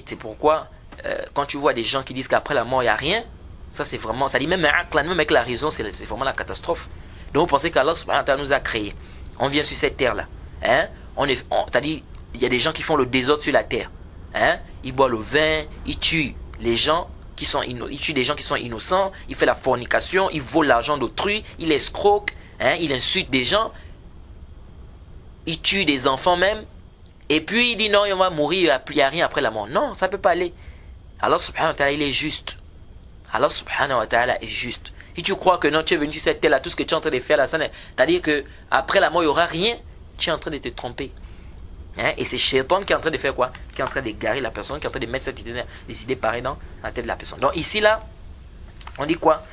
C'est pourquoi, quand tu vois des gens qui disent qu'après la mort, il n'y a rien, ça c'est vraiment, ça dit même avec la raison, c'est vraiment la catastrophe. Donc vous pensez qu'Allah subhanahu wa ta'ala nous a créés. On vient sur cette terre-là. Hein? T'as dit, il y a des gens qui font le désordre sur la terre. Hein? Ils boivent le vin, ils tuent les gens ils tuent des gens qui sont innocents, ils font la fornication, ils volent l'argent d'autrui, ils escroquent, hein? Ils insultent des gens, ils tuent des enfants même. Et puis il dit non, on va mourir, il n'y a rien après la mort. Non, ça ne peut pas aller. Allah subhanahu wa ta'ala, il est juste. Allah subhanahu wa ta'ala est juste. Si tu crois que non, tu es venu sur cette terre là, tout ce que tu es en train de faire là, c'est-à-dire que après la mort, il n'y aura rien, tu es en train de te tromper. Hein? Et c'est Shaitan qui est en train de faire quoi? Qui est en train d'égarer la personne, qui est en train de mettre cette idée pareille dans la tête de la personne. Donc ici là, on dit quoi?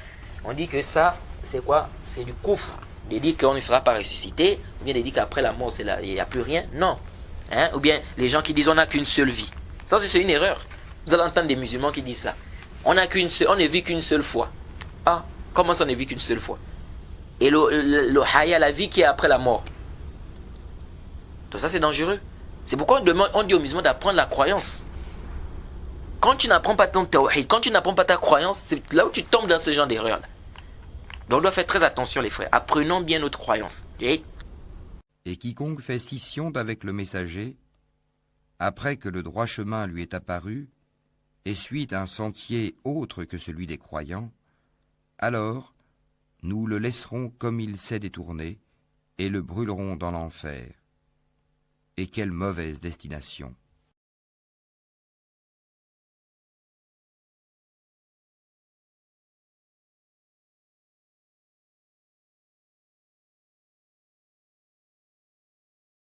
On dit que ça, c'est quoi? C'est du koufr. De dire qu'on ne sera pas ressuscité, ou bien de dire qu'après la mort, il n'y a plus rien. Non. Hein? Ou bien les gens qui disent on n'a qu'une seule vie. Ça, c'est une erreur. Vous allez entendre des musulmans qui disent ça. On ne vit qu'une seule fois. Ah, comment ça on ne vit qu'une seule fois? Et le haya, la vie qui est après la mort. Donc ça, c'est dangereux. C'est pourquoi on dit aux musulmans d'apprendre la croyance. Quand tu n'apprends pas ton tawhid, quand tu n'apprends pas ta croyance, c'est là où tu tombes dans ce genre d'erreur-là. Donc on doit faire très attention les frères. Apprenons bien notre croyance. Et quiconque fait scission d'avec le messager, après que le droit chemin lui est apparu, et suit un sentier autre que celui des croyants, alors nous le laisserons comme il s'est détourné, et le brûlerons dans l'enfer. Et quelle mauvaise destination!